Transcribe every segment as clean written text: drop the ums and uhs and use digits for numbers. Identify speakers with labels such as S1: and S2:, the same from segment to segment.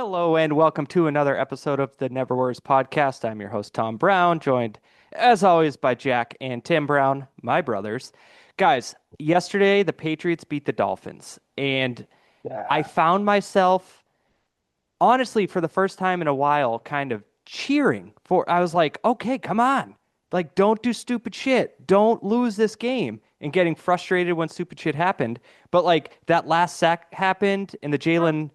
S1: Hello and welcome to another episode of the Never Words podcast. I'm your host, Tom Brown, joined as always by Jack and Tim Brown, my brothers. Guys, yesterday the Patriots beat the Dolphins, and I
S2: Yeah.
S1: found myself, honestly, for the first time in a while, kind of cheering for. I was like, okay, come on. Like, don't do stupid shit. Don't lose this game. And getting frustrated when stupid shit happened. But, like, that last sack happened in the Jalen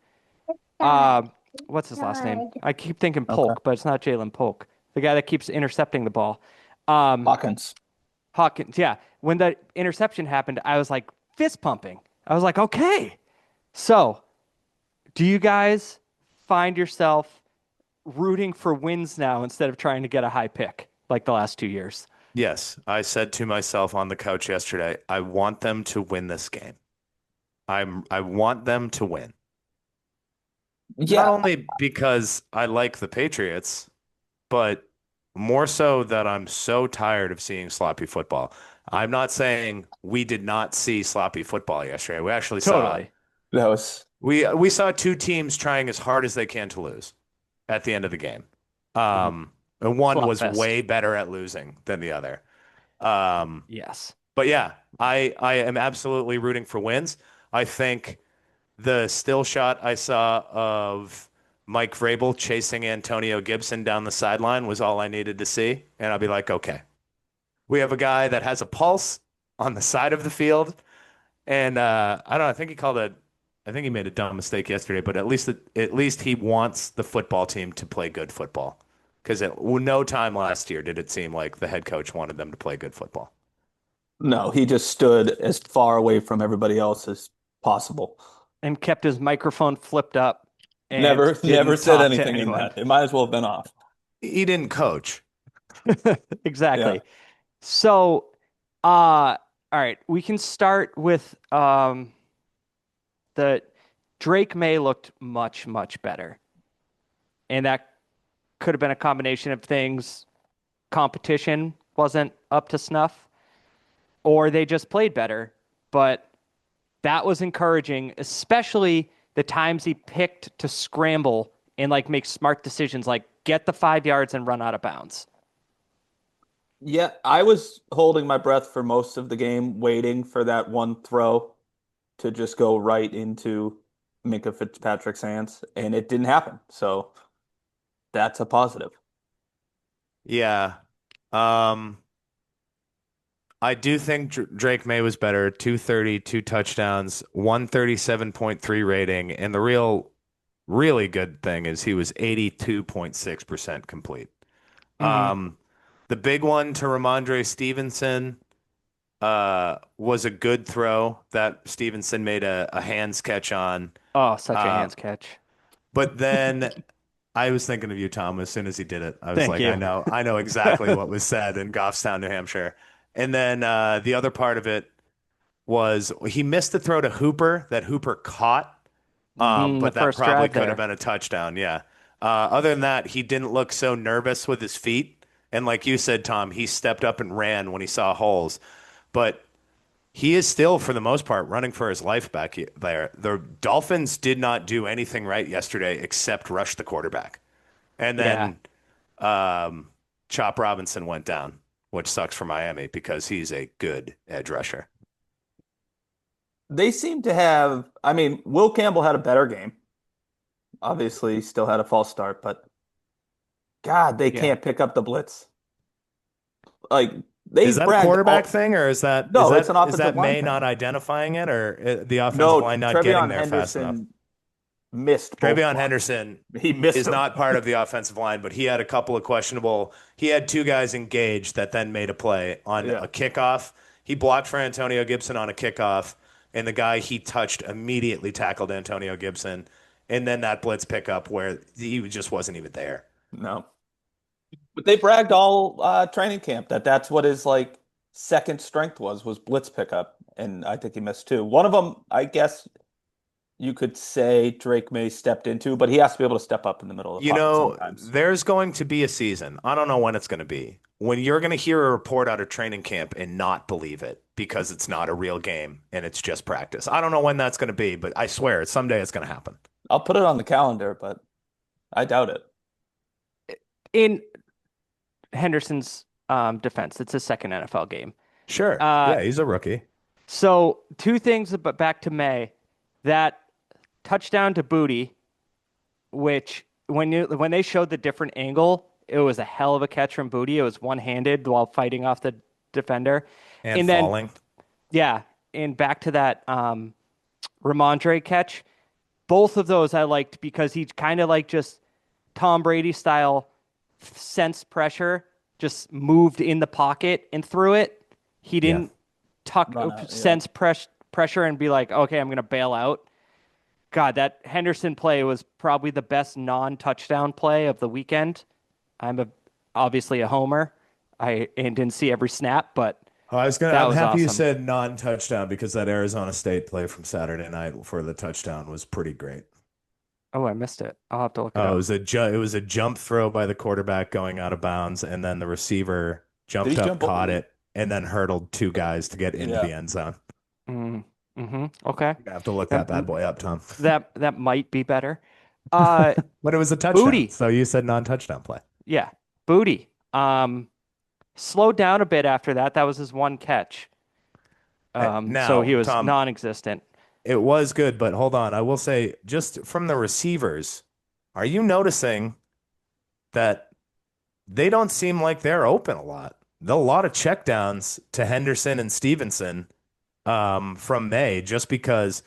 S1: uh, what's his last name? I keep thinking
S2: Okay.
S1: Polk, but it's not Jalen Polk. The guy that keeps intercepting the ball. Um,
S2: Hawkins.
S1: Hawkins. Yeah. When the interception happened, I was like fist pumping. I was like, okay. So, do you guys find yourself rooting for wins now instead of trying to get a high pick like the last 2 years?
S3: Yes, I said to myself on the couch yesterday, I want them to win this game. I want them to win. Not
S2: Yeah.
S3: only because I like the Patriots, but more so that I'm so tired of seeing sloppy football. I'm not saying we did not see sloppy football yesterday. We actually saw
S1: Totally.
S2: That was
S3: we saw two teams trying as hard as they can to lose at the end of the game. And one
S1: Slot
S3: was
S1: fest.
S3: way better at losing than the other. Um,
S1: Yes.
S3: But yeah, I am absolutely rooting for wins. I think the still shot I saw of Mike Vrabel chasing Antonio Gibson down the sideline was all I needed to see. And I'll be like, okay, we have a guy that has a pulse on the side of the field. And I don't know, I think he made a dumb mistake yesterday, but at least he wants the football team to play good football. Because at no time last year did it seem like the head coach wanted them to play good football.
S2: no, he just stood as far away from everybody else as possible.
S1: And kept his microphone flipped up and
S2: Never
S1: didn't
S2: said
S1: talk to
S2: anything in
S1: anyone.
S2: that. It might as well have been off.
S3: He didn't coach.
S2: Yeah.
S1: Exactly. So, all right, we can start with the Drake May looked much, much better. And that could have been a combination of things. Competition wasn't up to snuff, or they just played better. But that was encouraging, especially the times he picked to scramble and like make smart decisions, like get the 5 yards and run out of bounds.
S2: Yeah, I was holding my breath for most of the game, waiting for that one throw to just go right into Minka Fitzpatrick's hands, and it didn't happen. So that's a positive.
S3: Yeah. Um, I do think Drake May was better. 230, two touchdowns, 137.3 rating. And the really good thing is he was 82.6% complete.
S1: Mm-hmm.
S3: Um, the big one to Ramondre Stevenson was a good throw that Stevenson made a hands catch on.
S1: Oh, such a
S3: Uh,
S1: hands catch.
S3: but then I was thinking of you, Tom, as soon as he did it. I was
S1: Thank
S3: like,
S1: you.
S3: I know exactly what was said in Goffstown, New Hampshire. And then the other part of it was he missed the throw to Hooper that Hooper caught,
S1: The
S3: but that
S1: first
S3: probably
S1: drive
S3: could have
S1: there.
S3: been a touchdown. Yeah. Other than that, he didn't look so nervous with his feet. And like you said, Tom, he stepped up and ran when he saw holes. But he is still, for the most part, running for his life back there. The Dolphins did not do anything right yesterday except rush the quarterback. And
S1: Yeah.
S3: then Chop Robinson went down, which sucks for Miami because he's a good edge rusher.
S2: They seem to have, I mean, Will Campbell had a better game. Obviously, he still had a false start, but God, they
S1: Yeah.
S2: can't pick up the blitz. Like they
S3: Is that a
S2: bragged
S3: quarterback
S2: all.
S3: thing, or is that is
S2: No, it's an
S3: that is
S2: offensive
S3: that
S2: line
S3: May
S2: thing.
S3: not identifying it, or the offensive
S2: No,
S3: line not getting
S2: Trevion
S3: there fast enough?
S2: Henderson missed both
S3: Travion
S2: blocks.
S3: Henderson
S2: He missed
S3: is
S2: them.
S3: not part of the offensive line, but he had a couple of questionable. He had two guys engaged that then made a play on
S2: Yeah.
S3: a kickoff. He blocked for Antonio Gibson on a kickoff, and the guy he touched immediately tackled Antonio Gibson. And then that blitz pickup where he just wasn't even there.
S2: No. But they bragged all training camp that that's what his like second strength was blitz pickup, and I think he missed two. One of them, I guess you could say Drake May stepped into, but he has to be able to step up in the middle of the
S3: You
S2: pocket
S3: know,
S2: sometimes.
S3: there's going to be a season. I don't know when it's going to be. When you're going to hear a report out of training camp and not believe it because it's not a real game and it's just practice. I don't know when that's going to be, but I swear someday it's going to happen.
S2: I'll put it on the calendar, but I doubt it.
S1: In Henderson's defense, it's his second NFL game.
S3: Sure.
S1: Uh,
S3: Yeah, he's a rookie.
S1: so two things, but back to May, that touchdown to Booty, which when they showed the different angle, it was a hell of a catch from Booty. It was one-handed while fighting off the defender,
S3: And
S1: and then
S3: falling.
S1: yeah, and back to that Ramondre catch. Both of those I liked because he kind of like just Tom Brady style sense pressure, just moved in the pocket and threw it. He
S3: Yeah.
S1: didn't tuck
S2: Run out, yeah.
S1: sense pressure and be like, okay, I'm going to bail out. God, that Henderson play was probably the best non-touchdown play of the weekend. Obviously a homer. And didn't see every snap, but that
S3: I'm
S1: was
S3: happy you
S1: awesome.
S3: said non-touchdown because that Arizona State play from Saturday night for the touchdown was pretty great.
S1: Oh, I missed it. I'll have to look it
S3: Oh,
S1: up.
S3: it was a jump throw by the quarterback going out of bounds, and then the receiver
S2: Did
S3: jumped
S2: he
S3: up,
S2: jump
S3: caught
S2: over?
S3: it, and then hurdled two guys to get into
S2: Yeah.
S3: the end zone.
S1: Okay.
S3: You have to look that bad boy up, Tom.
S1: That might be better. Uh,
S3: But it was a touchdown,
S1: Booty.
S3: so you said non-touchdown play.
S1: Yeah, Booty. Slowed down a bit after that. That was his one catch.
S3: Now,
S1: So he was
S3: Tom,
S1: non-existent.
S3: it was good, but hold on. I will say, just from the receivers, are you noticing that they don't seem like they're open a lot? A lot of checkdowns to Henderson and Stevenson from May, just because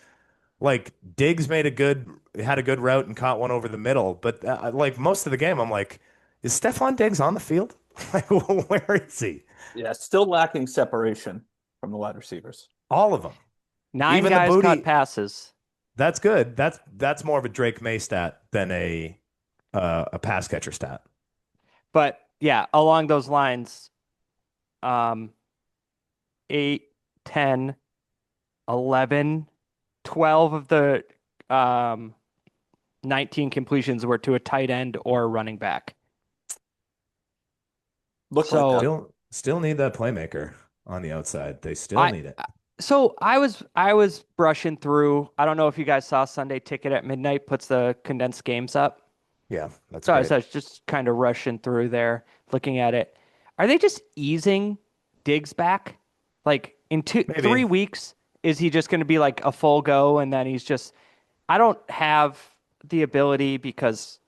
S3: like Diggs had a good route and caught one over the middle, but like most of the game, I'm like, is Stephon Diggs on the field? Like, where is he?
S2: Yeah, still lacking separation from the wide receivers.
S3: All of them.
S1: 9
S3: Even the
S1: guys
S3: Booty.
S1: caught passes.
S3: That's good. That's more of a Drake May stat than a pass catcher stat.
S1: But yeah, along those lines, 8, 10, 11, 12 of the 19 completions were to a tight end or a running back.
S2: Looks
S1: So-
S2: like that.
S3: Still need that playmaker on the outside. They still need it.
S1: So I was brushing through. I don't know if you guys saw Sunday Ticket at midnight puts the condensed games up.
S3: Yeah, that's
S1: So I
S3: great.
S1: was just kind of rushing through there, looking at it. Are they just easing Diggs back? Like in
S3: Maybe.
S1: 3 weeks, is he just going to be like a full go? And then he's just, I don't have the ability because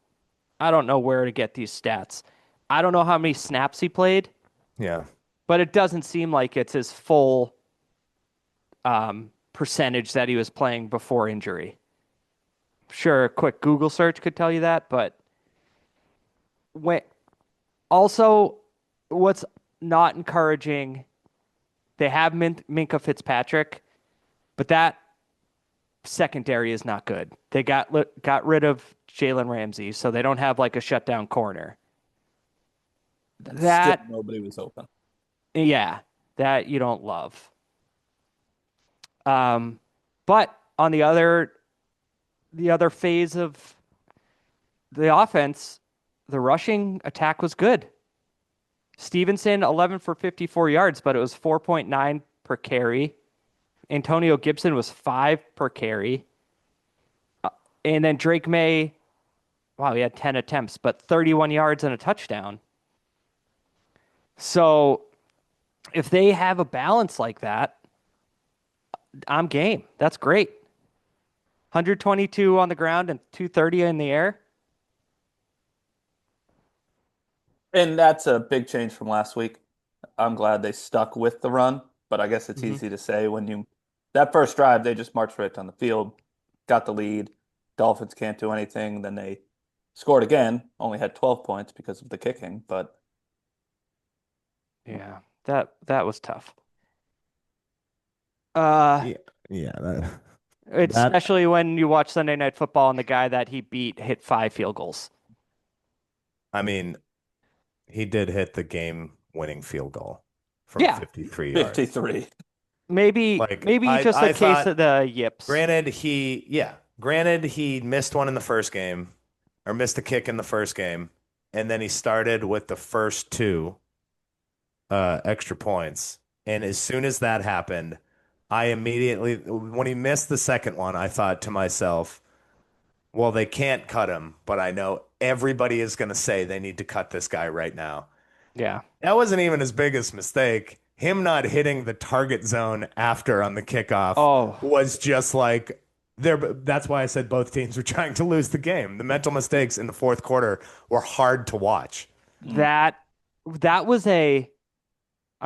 S1: I don't know where to get these stats. I don't know how many snaps he played,
S3: Yeah.
S1: but it doesn't seem like it's his full percentage that he was playing before injury. Sure, a quick Google search could tell you that, but also what's not encouraging, they have Minka Fitzpatrick, but that secondary is not good. They got rid of Jalen Ramsey, so they don't have like a shutdown corner. That
S2: Still nobody was open.
S1: Yeah, that you don't love. But on the other phase of the offense, the rushing attack was good. Stevenson, 11 for 54 yards, but it was 4.9 per carry. Antonio Gibson was 5 per carry. And then Drake May, wow, he had 10 attempts, but 31 yards and a touchdown. So if they have a balance like that, I'm game. That's great. 122 on the ground and 230 in the air.
S2: And that's a big change from last week. I'm glad they stuck with the run, but I guess it's easy to say when that first drive, they just marched right down the field, got the lead. Dolphins can't do anything. Then they scored again, only had 12 points because of the kicking, but
S1: Yeah, that was tough.
S3: Yeah.
S1: Especially when you watch Sunday Night Football and the guy that he beat hit 5 field goals.
S3: I mean, he did hit the game-winning field goal from
S1: Yeah.
S3: 53 yards.
S2: 53.
S1: Maybe
S3: Like,
S1: just
S3: I
S1: a case
S3: thought-
S1: of the yips.
S3: Granted, he missed one in the first game, or missed a kick in the first game, and then he started with the first 2 extra points. And as soon as that happened, I immediately, when he missed the second one, I thought to myself, Well, they can't cut him, but I know everybody is going to say they need to cut this guy right now.
S1: Yeah.
S3: That wasn't even his biggest mistake. Him not hitting the target zone after on the kickoff
S1: Oh,
S3: was just like there. That's why I said both teams were trying to lose the game. The mental mistakes in the fourth quarter were hard to watch.
S2: Mm.
S1: that was I'm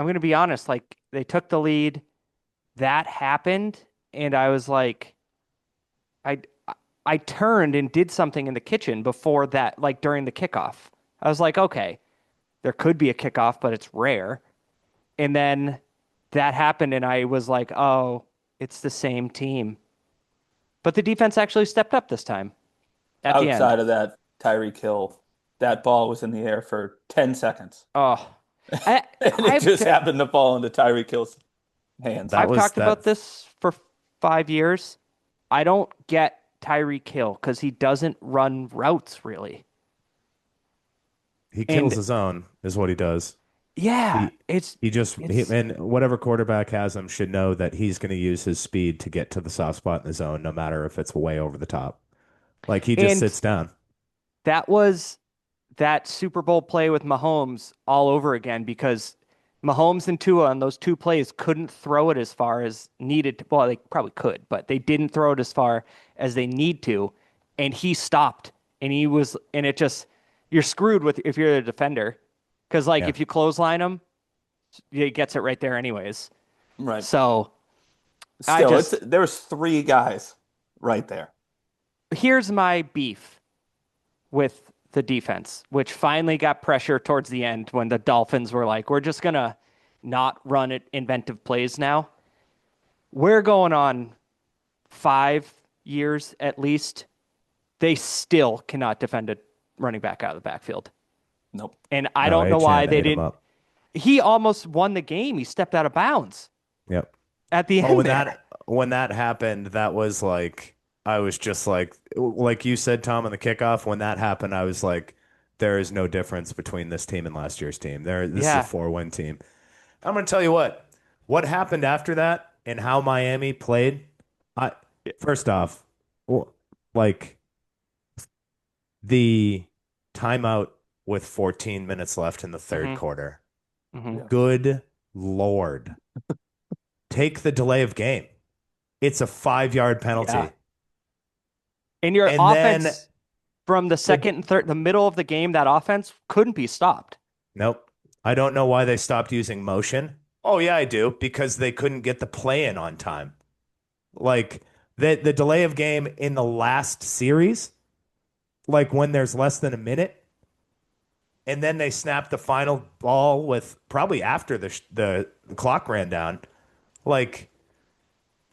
S1: going to be honest, like they took the lead, that happened, and I was like, I I turned and did something in the kitchen before that, like during the kickoff. I was like, okay, there could be a kickoff, but it's rare. And then that happened, and I was like, oh, it's the same team. But the defense actually stepped up this time at the end.
S2: Outside of that Tyreek Hill, that ball was in the air for 10 seconds.
S1: Oh, I,
S2: And it
S1: I've
S2: just happened to fall into Tyreek Hill's hands.
S3: That
S1: I've
S3: was
S1: talked
S3: that.
S1: about this for 5 years. I don't get Tyreek Hill because he doesn't run routes really.
S3: He kills
S1: And
S3: his own, is what he does.
S1: yeah,
S3: He and whatever quarterback has him should know that he's going to use his speed to get to the soft spot in the zone, no matter if it's way over the top. Like he just
S1: and
S3: sits down.
S1: that was that Super Bowl play with Mahomes all over again because Mahomes and Tua on those two plays couldn't throw it as far as needed to. Well, they probably could, but they didn't throw it as far as they need to. And he stopped and it just, you're screwed with if you're a defender. Because like
S3: Yeah.
S1: if you clothesline him, he gets it right there anyways.
S2: Right.
S1: So
S2: Still, there was three guys right there.
S1: here's my beef with the defense, which finally got pressure towards the end when the Dolphins were like, we're just going to not run it inventive plays now. We're going on 5 years at least. They still cannot defend a running back out of the backfield.
S2: Nope.
S1: And I
S3: No,
S1: don't know why
S3: Achane
S1: they
S3: ate him
S1: didn't.
S3: up.
S1: He almost won the game. He stepped out of bounds
S3: Yep.
S1: at the
S3: Oh,
S1: end
S3: when
S1: there.
S3: that happened, that was like I was just like you said, Tom, on the kickoff. When that happened, I was like, there is no difference between this team and last year's team. This is a
S1: Yeah.
S3: 4-win team. I'm going to tell you what happened after that and how Miami played. I first off, like the timeout with 14 minutes left in the third
S1: Mhm.
S3: quarter.
S1: Mhm.
S3: Good Lord. Take the delay of game. It's a 5-yard penalty.
S1: Yeah. And your
S3: And
S1: offense
S3: then
S1: from the second and third, the middle of the game, that offense couldn't be stopped.
S3: Nope. I don't know why they stopped using motion. Oh, yeah, I do. Because they couldn't get the play in on time. Like the delay of game in the last series, like when there's less than a minute, and then they snapped the final ball with probably after the clock ran down. Like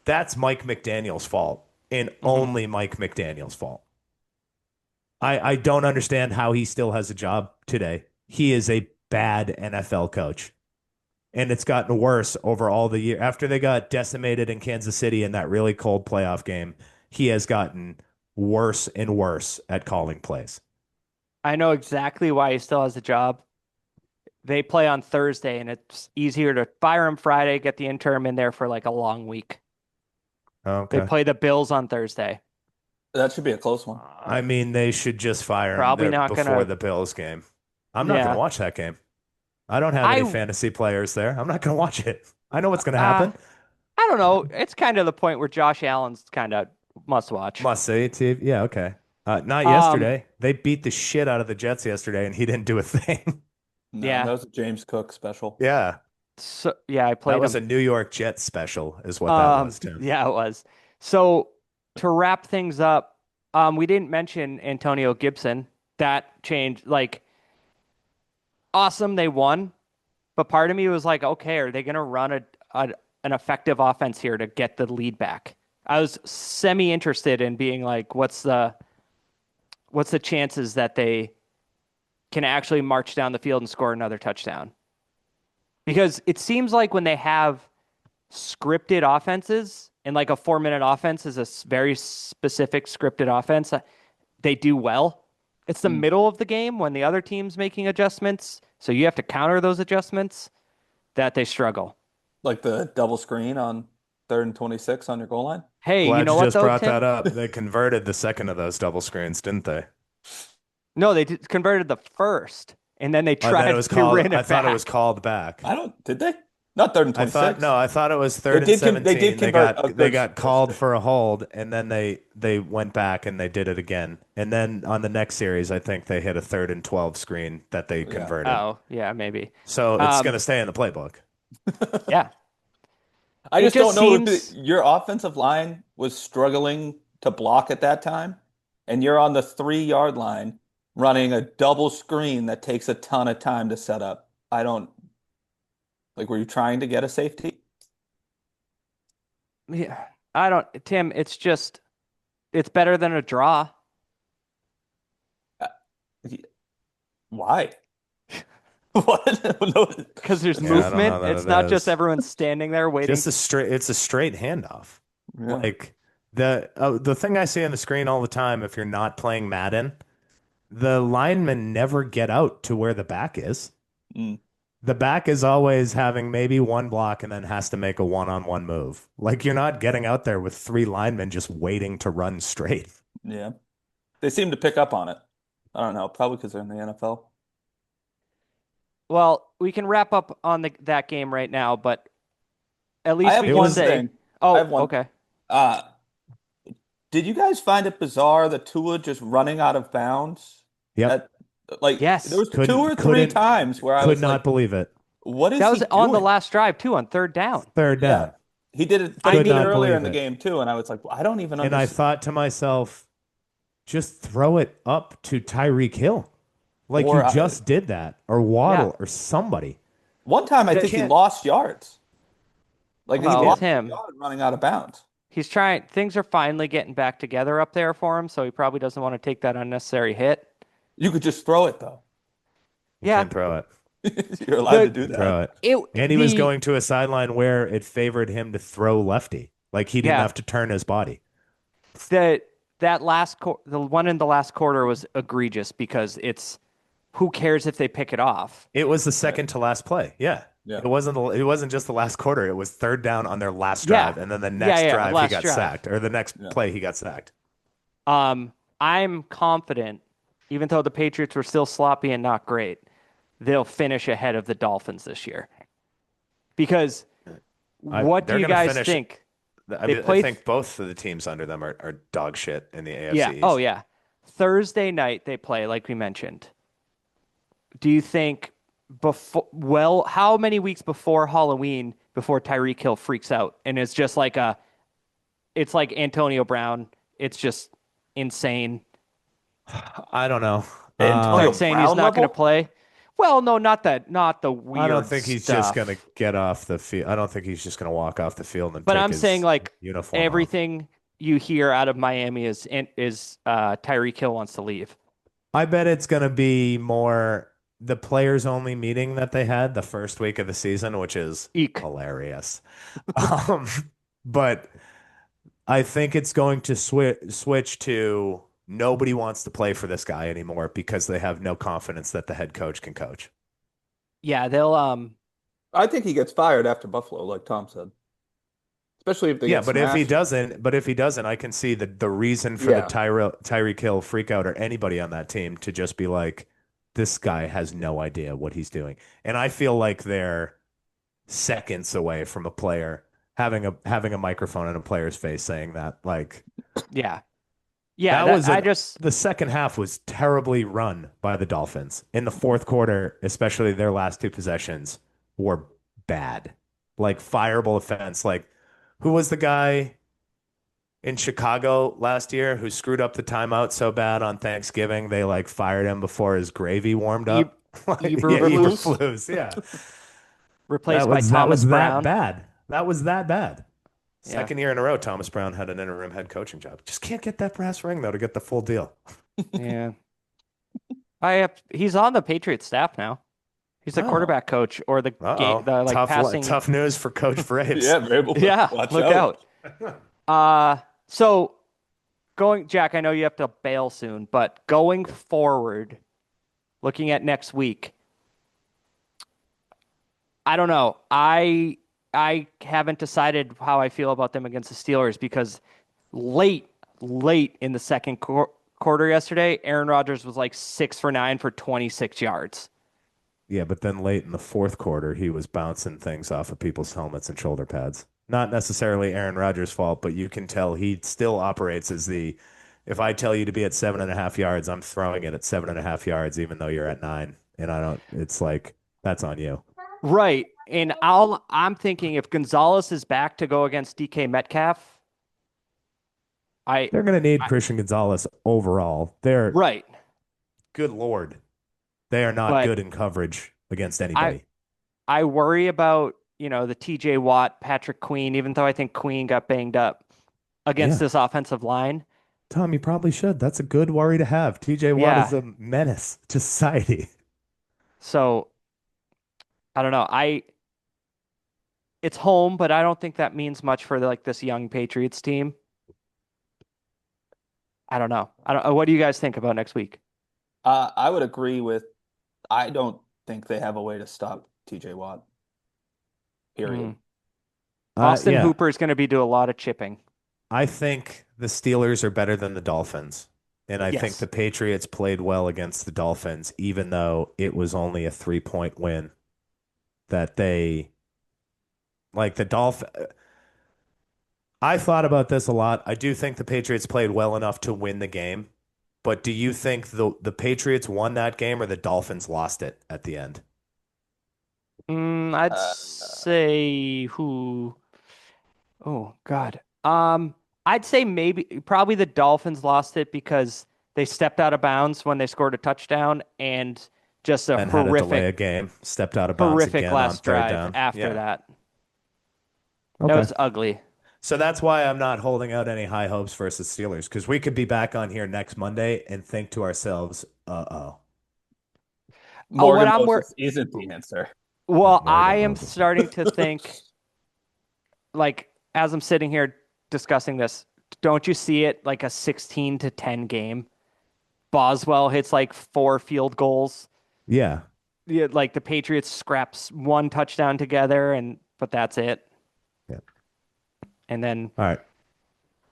S3: that's Mike McDaniel's fault and only Mike McDaniel's fault. I don't understand how he still has a job today. He is a bad NFL coach. And it's gotten worse over all the year. After they got decimated in Kansas City in that really cold playoff game, he has gotten worse and worse at calling plays.
S1: I know exactly why he still has a job. They play on Thursday, and it's easier to fire him Friday, get the interim in there for like a long week.
S3: Okay.
S1: They play the Bills on Thursday.
S2: That should be a close one.
S3: I mean, they should just fire him
S1: Probably not
S3: before
S1: gonna.
S3: the Bills game. I'm not
S1: Yeah.
S3: going to watch that game. I don't have any fantasy players there. I'm not going to watch it. I know what's going to happen.
S1: I don't know. It's kind of the point where Josh Allen's kind of must watch.
S3: Must say, TV. Yeah, okay. Not
S1: Um,
S3: yesterday. They beat the shit out of the Jets yesterday, and he didn't do a thing.
S2: No,
S1: Yeah.
S2: that was a James Cook special.
S3: Yeah.
S1: So yeah, I played
S3: That was
S1: him.
S3: a New York Jets special, is what that was, Tim.
S1: Yeah, it was. So to wrap things up, we didn't mention Antonio Gibson. That changed. Like, awesome, they won, but part of me was like, okay, are they going to run an effective offense here to get the lead back? I was semi interested in being like, what's the chances that they can actually march down the field and score another touchdown? Because it seems like when they have scripted offenses, and like a 4-minute offense is a very specific scripted offense, they do well. It's the middle of the game when the other team's making adjustments, so you have to counter those adjustments, that they struggle.
S2: Like the double screen on 3rd and 26 on your goal line.
S1: Hey, you
S3: Glad
S1: know
S3: you
S1: what
S3: just
S1: though,
S3: brought
S1: Tim?
S3: that up. They converted the second of those double screens, didn't they?
S1: No, they converted the first, and then they
S3: And then
S1: they ran
S3: I
S1: it
S3: thought it was
S1: back.
S3: called back.
S2: Did they? Not 3rd and
S3: I thought
S2: 26.
S3: no, I thought it was
S2: They
S3: third and
S2: did they did
S3: 17.
S2: convert. Oh,
S3: They
S2: good.
S3: got called for a hold, and then they went back and they did it again. And then on the next series, I think they hit a 3rd and 12 screen that they
S2: Yeah.
S3: converted.
S1: Oh, yeah, maybe.
S3: So it's going to stay in the playbook.
S1: Yeah.
S2: I
S1: It
S2: just don't
S1: just
S2: know if
S1: seems
S2: your offensive line was struggling to block at that time, and you're on the 3-yard line running a double screen that takes a ton of time to set up. I don't like, were you trying to get a safety?
S1: yeah, I don't Tim, it's better than a draw.
S2: Uh, Why? What? No.
S1: Because there's
S3: Yeah, I don't
S1: movement.
S3: know that
S1: It's
S3: it
S1: not just
S3: is.
S1: everyone standing there waiting.
S3: It's a straight handoff.
S2: Yeah.
S3: Like the thing I see on the screen all the time, if you're not playing Madden, the linemen never get out to where the back is.
S2: Mm,
S3: The back is always having maybe one block and then has to make a one-on-one move. Like you're not getting out there with 3 linemen just waiting to run straight.
S2: yeah. They seem to pick up on it. I don't know, probably because they're in the NFL.
S1: Well, we can wrap up on that game right now, but at
S2: I
S1: least
S2: have
S1: we
S2: one
S1: can say,
S2: thing.
S1: oh,
S2: I have one.
S1: okay.
S2: Uh, did you guys find it bizarre that Tua just running out of bounds?
S3: Yep.
S2: Like
S1: Yes.
S2: there was
S3: Couldn't-
S2: 2 or 3
S3: couldn't-
S2: times where I
S3: Could
S2: was
S3: not
S2: like,
S3: believe it.
S2: what is
S1: That was
S2: he
S1: on the
S2: doing?
S1: last drive too, on third down.
S3: Third
S2: Yeah.
S3: down.
S2: He did it, but he
S3: Could
S2: did it
S3: not
S2: earlier in
S3: believe
S2: the
S3: it.
S2: game too, and I was like, well, I don't even
S3: And I
S2: understand.
S3: thought to myself, just throw it up to Tyreek Hill. Like
S2: Or
S3: you just did that. Or Waddle
S1: Yeah.
S3: or somebody.
S2: One time I
S1: That
S2: think he
S3: can't-
S2: lost yards. Like he
S1: Well,
S2: lost
S1: Tim,
S2: yards running out of bounds.
S1: he's trying. Things are finally getting back together up there for him, so he probably doesn't want to take that unnecessary hit.
S2: You could just throw it though.
S3: You
S1: Yeah.
S3: can't throw it.
S2: You're allowed to do
S3: Throw
S2: that.
S3: it. And he was going to a sideline where it favored him to throw lefty. Like he didn't
S1: Yeah.
S3: have to turn his body.
S1: the the one in the last quarter was egregious because it's who cares if they pick it off?
S3: It was the second to last play. Yeah.
S2: Yeah.
S3: It wasn't just the last quarter. It was third down on their last
S1: Yeah.
S3: drive. And then the
S1: Yeah,
S3: next
S1: yeah,
S3: drive he
S1: last
S3: got
S1: drive.
S3: sacked. Or the next play he got sacked.
S1: I'm confident, even though the Patriots were still sloppy and not great, they'll finish ahead of the Dolphins this year. Because what do
S3: they're
S1: you
S3: gonna
S1: guys
S3: finish-
S1: think?
S3: I think both of the teams under them are dog shit in the AFC.
S1: Yeah.
S3: East.
S1: Oh, yeah. Thursday night they play, like we mentioned. Do you think how many weeks before Halloween before Tyreek Hill freaks out and it's just like it's like Antonio Brown. It's just insane.
S3: I don't know.
S2: Antonio
S1: Like saying
S2: Brown
S1: he's not going
S2: level?
S1: to play. Well, no, not the weird.
S3: I don't think he's just
S1: stuff.
S3: going to get off the field. I don't think he's just going to walk off the field and
S1: But
S3: take
S1: I'm
S3: his
S1: saying like
S3: uniform off.
S1: everything you hear out of Miami is Tyreek Hill wants to leave.
S3: I bet it's going to be more the players only meeting that they had the first week of the season, which is
S1: Eek.
S3: hilarious. But I think it's going to switch to nobody wants to play for this guy anymore because they have no confidence that the head coach can coach.
S1: Yeah, they'll
S2: I think he gets fired after Buffalo, like Tom said. Especially if they
S3: Yeah,
S2: get
S3: but if he
S2: smashed.
S3: doesn't, I can see the reason for the Tyreek Hill freak out or anybody on that team to just be like, this guy has no idea what he's doing. And I feel like they're seconds away from a player having a microphone in a player's face saying that. Like,
S1: yeah.
S3: the second half was terribly run by the Dolphins. In the fourth quarter, especially their last 2 possessions were bad. Like fireable offense. Like, who was the guy in Chicago last year who screwed up the timeout so bad on Thanksgiving they like fired him before his gravy warmed up?
S2: Eberflus?
S3: Yeah.
S1: Replaced by Thomas Brown.
S3: That was that bad.
S1: Yeah.
S3: Second year in a row, Thomas Brown had an interim head coaching job. Just can't get that brass ring though to get the full deal.
S1: Yeah. He's on the Patriots staff now. He's the quarterback coach or the game, the like passing.
S3: Tough news for Coach Vrabel.
S2: Yeah, Vrabel.
S1: Yeah,
S2: Watch
S1: look out. So Jack, I know you have to bail soon, but going forward, looking at next week, I don't know. I I haven't decided how I feel about them against the Steelers because late, late in the second quarter yesterday, Aaron Rodgers was like 6 for 9 for 26 yards.
S3: Yeah, but then late in the fourth quarter, he was bouncing things off of people's helmets and shoulder pads. Not necessarily Aaron Rodgers' fault, but you can tell he still operates as if I tell you to be at 7.5 yards, I'm throwing it at 7.5 yards, even though you're at 9. And it's like, that's on you.
S1: Right. And I'm thinking if Gonzalez is back to go against DK Metcalf, I,
S3: They're going to need
S1: I
S3: Christian Gonzalez overall.
S1: right.
S3: Good Lord. They are not
S1: But
S3: good in coverage against
S1: I
S3: anybody.
S1: I worry about, the TJ Watt, Patrick Queen, even though I think Queen got banged up against
S3: Yeah.
S1: this offensive line.
S3: Tom, you probably should. That's a good worry to have. TJ Watt is
S1: Yeah.
S3: a menace to society.
S1: So I don't know. It's home, but I don't think that means much for like this young Patriots team. I don't know. I don't. What do you guys think about next week?
S2: I would agree with. I don't think they have a way to stop TJ Watt. Period.
S1: Mm. Austin
S3: Yeah,
S1: Hooper is going to be doing a lot of chipping.
S3: I think the Steelers are better than the Dolphins. And I think
S1: Yes.
S3: the Patriots played well against the Dolphins, even though it was only a 3-point win. That they, like the Dolphin. I thought about this a lot. I do think the Patriots played well enough to win the game. But do you think the Patriots won that game or the Dolphins lost it at the end?
S1: I'd
S2: Uh,
S1: say who? Oh God. I'd say probably the Dolphins lost it because they stepped out of bounds when they scored a touchdown and just a
S3: And had to delay a game, stepped out of bounds
S1: horrific
S3: again on
S1: last
S3: third
S1: drive
S3: down.
S1: after
S3: Yeah.
S1: that. That
S3: Okay.
S1: was ugly.
S3: So that's why I'm not holding out any high hopes versus Steelers because we could be back on here next Monday and think to ourselves, uh-oh.
S1: Oh, what
S2: Morgan
S1: I'm
S2: Moses isn't the answer.
S1: well,
S3: Not
S1: I
S3: Morgan
S1: am
S3: Moses.
S1: starting to think like as I'm sitting here discussing this, don't you see it like a 16-10 game? Boswell hits like 4 field goals.
S3: Yeah.
S1: Yeah, like the Patriots scraps one touchdown together, but that's it.
S3: Yeah.
S1: And then,
S3: All right.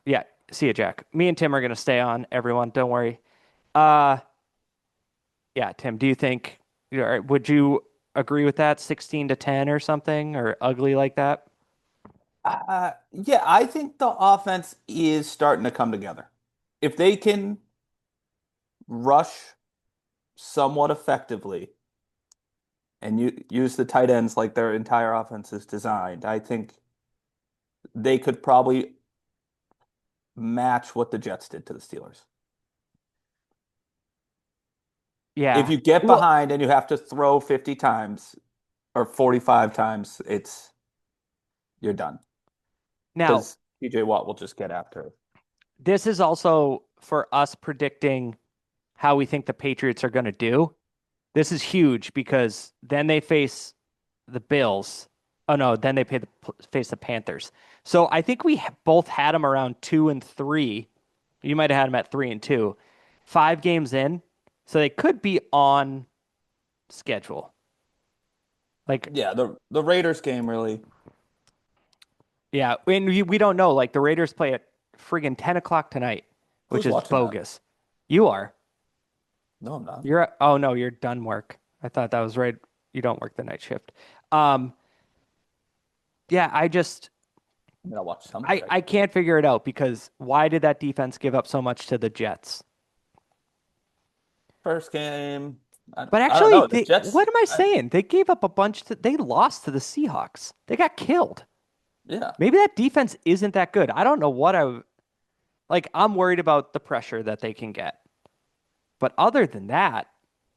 S1: yeah, see you, Jack. Me and Tim are gonna stay on. Everyone, don't worry. Uh, yeah, Tim, do you think? Would you agree with that? 16-10 or something, or ugly like that?
S2: Yeah, I think the offense is starting to come together. If they can rush somewhat effectively and you use the tight ends like their entire offense is designed, I think they could probably match what the Jets did to the Steelers. If
S1: Yeah.
S2: you get
S1: Well,
S2: behind and you have to throw 50 times or 45 times, you're done
S1: now
S2: because TJ Watt will just get after it.
S1: this is also for us predicting how we think the Patriots are going to do. This is huge because then they face the Bills. Oh no, then they face the Panthers. So I think we both had them around 2-3. You might have had them at 3-2. 5 games in, so they could be on schedule. Like,
S2: Yeah, the Raiders game really.
S1: yeah, and we don't know. Like the Raiders play at friggin' 10 o'clock tonight, which
S2: Who's
S1: is
S2: watching that?
S1: bogus. You are.
S2: No, I'm not.
S1: Oh no, you're done work. I thought that was right. You don't work the night shift. Um, yeah,
S2: I mean, I'll watch some of it.
S1: I can't figure it out because why did that defense give up so much to the Jets?
S2: First game,
S1: But
S2: I don't
S1: actually,
S2: know. The Jets,
S1: what am I saying? They gave up a bunch. They lost to the Seahawks. They got killed.
S2: yeah.
S1: Maybe that defense isn't that good. I don't know what like. I'm worried about the pressure that they can get. But other than that,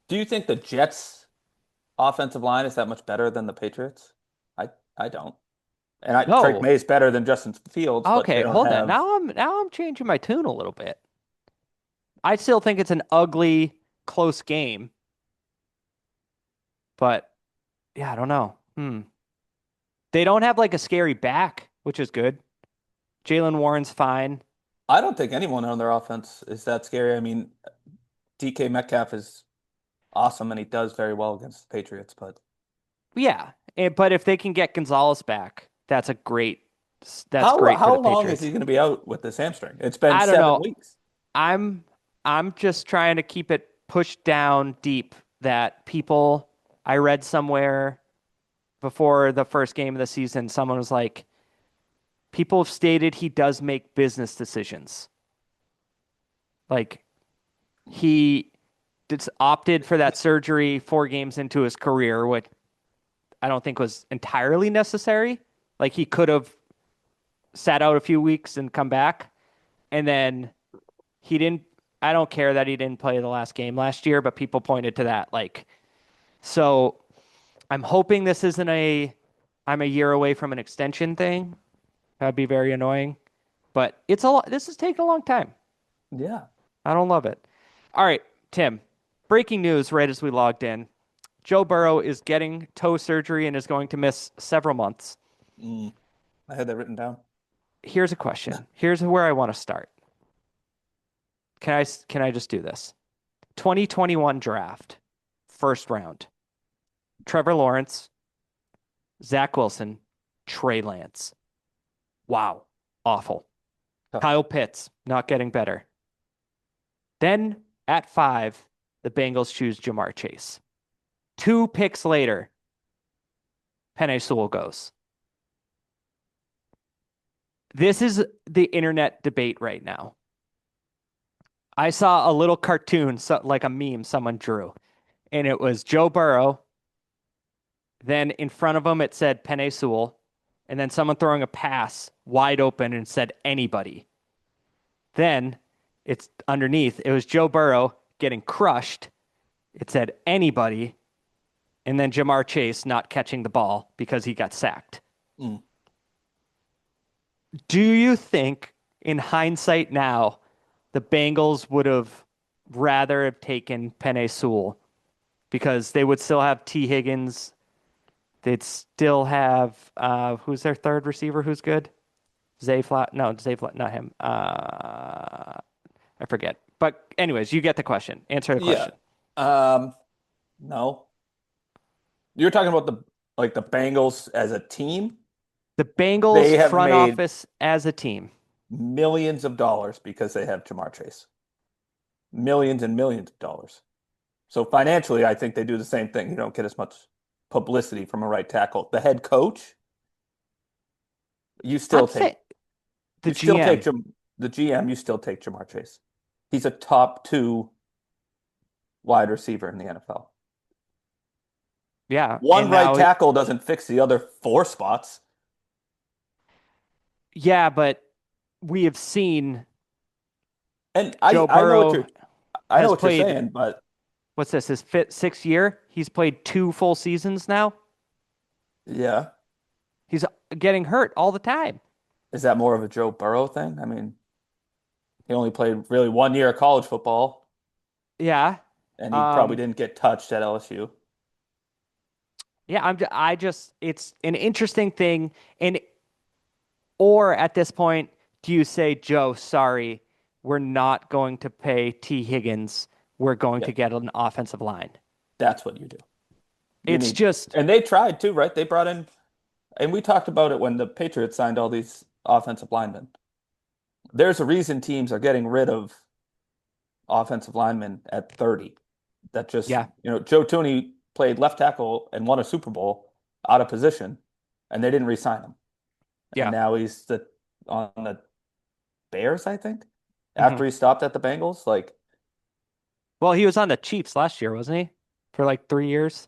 S2: Do you think the Jets' offensive line is that much better than the Patriots? I don't. And Drake
S1: no.
S2: May is better than Justin Fields, but
S1: Okay,
S2: they don't
S1: hold on.
S2: have.
S1: Now I'm changing my tune a little bit. I still think it's an ugly, close game. But yeah, I don't know. They don't have like a scary back, which is good. Jalen Warren's fine.
S2: I don't think anyone on their offense is that scary. I mean, DK Metcalf is awesome and he does very well against the Patriots, but
S1: Yeah, but if they can get Gonzalez back, that's great for
S2: How
S1: the
S2: long is
S1: Patriots.
S2: he going to be out with this hamstring? It's been
S1: I don't
S2: 7
S1: know.
S2: weeks.
S1: I'm I'm just trying to keep it pushed down deep that people I read somewhere before the first game of the season, someone was like, people have stated he does make business decisions. Like he opted for that surgery 4 games into his career, which I don't think was entirely necessary. Like he could have sat out a few weeks and come back. And then he didn't. I don't care that he didn't play the last game last year, but people pointed to that. Like, so I'm hoping this isn't I'm a year away from an extension thing. That'd be very annoying. But it's a lot. This has taken a long time.
S2: Yeah.
S1: I don't love it. All right, Tim. Breaking news right as we logged in. Joe Burrow is getting toe surgery and is going to miss several months.
S2: I had that written down.
S1: Here's a question. Here's where I want to start. Can I just do this? 2021 draft, first round. Trevor Lawrence, Zach Wilson, Trey Lance. Wow, awful.
S2: Tough.
S1: Kyle Pitts, not getting better. Then at 5, the Bengals choose Jamar Chase. 2 picks later, Penei Sewell goes. This is the internet debate right now. I saw a little cartoon, like a meme someone drew, and it was Joe Burrow. Then in front of him, it said Penei Sewell, and then someone throwing a pass wide open and said anybody. Then it's underneath, it was Joe Burrow getting crushed. It said anybody, and then Jamar Chase not catching the ball because he got sacked. Do you think, in hindsight now, the Bengals would have rather have taken Penei Sewell because they would still have T. Higgins? They'd still have who's their third receiver who's good? Zay Flat? No, Zay Flat, not him. I forget. But anyways, you get the question. Answer the
S2: Yeah.
S1: question.
S2: No. You're talking about the Bengals as a team?
S1: The
S2: They
S1: Bengals
S2: have
S1: front
S2: made
S1: office as a team.
S2: millions of dollars because they have Jamar Chase. Millions and millions of dollars. So financially, I think they do the same thing. You don't get as much publicity from a right tackle. The head coach, you still
S1: I'm saying
S2: take
S1: the
S2: you still take
S1: GM.
S2: the GM, you still take Jamar Chase. He's a top 2 wide receiver in the NFL.
S1: Yeah,
S2: One
S1: and
S2: right
S1: now
S2: tackle doesn't fix the other 4 spots.
S1: yeah, but we have seen
S2: And
S1: Joe Burrow
S2: I know
S1: has
S2: what you're
S1: played,
S2: saying, but
S1: what's this, his 6th year? He's played 2 full seasons now.
S2: yeah.
S1: He's getting hurt all the time.
S2: Is that more of a Joe Burrow thing? I mean, he only played really 1 year of college football,
S1: Yeah.
S2: and he probably
S1: Um,
S2: didn't get touched at LSU.
S1: yeah, I just it's an interesting thing. And or at this point, do you say, Joe, sorry, we're not going to pay T. Higgins. We're going
S2: Yeah,
S1: to get an offensive line.
S2: that's what you do. You
S1: It's
S2: need,
S1: just
S2: and they tried too, right? They brought in, and we talked about it when the Patriots signed all these offensive linemen. There's a reason teams are getting rid of offensive linemen at 30. That just,
S1: yeah,
S2: Joe Tooney played left tackle and won a Super Bowl out of position, and they didn't re-sign him. And
S1: yeah.
S2: now he's on the Bears, I think,
S1: hmm
S2: after he stopped at the Bengals. Like,
S1: Well, he was on the Chiefs last year, wasn't he? For like 3 years.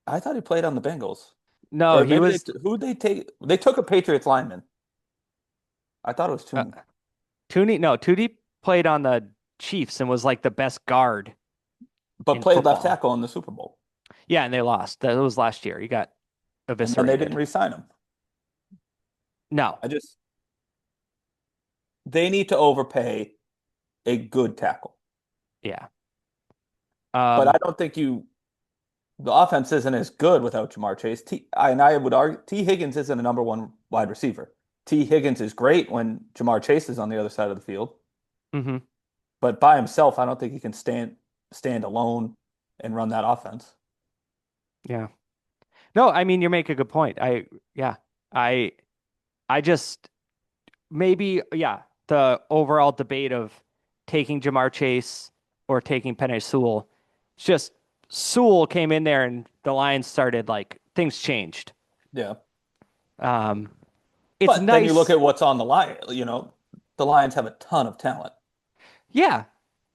S2: I thought he played on the Bengals.
S1: No,
S2: Or
S1: he
S2: maybe
S1: was
S2: who they take? They took a Patriots lineman. I thought it was
S1: uh,
S2: Tooney,
S1: Tooney. No, Tooney played on the Chiefs and was like the best guard
S2: but
S1: in
S2: played left
S1: football.
S2: tackle in the Super Bowl.
S1: Yeah, and they lost. That was last year. He got
S2: And then they didn't
S1: eviscerated.
S2: re-sign him.
S1: No.
S2: I just They need to overpay a good tackle.
S1: Yeah.
S2: But I
S1: Um,
S2: don't think the offense isn't as good without Jamar Chase. And I would argue T. Higgins isn't a number 1 wide receiver. T. Higgins is great when Jamar Chase is on the other side of the field.
S1: hmm
S2: But by himself, I don't think he can stand alone and run that offense.
S1: Yeah. No, I mean you make a good point. Yeah. I I just maybe yeah, the overall debate of taking Jamar Chase or taking Penei Sewell. It's just Sewell came in there and the Lions started like things changed.
S2: Yeah.
S1: Um, it's
S2: But then you look
S1: nice,
S2: at what's on the line. The Lions have a ton of talent.
S1: yeah,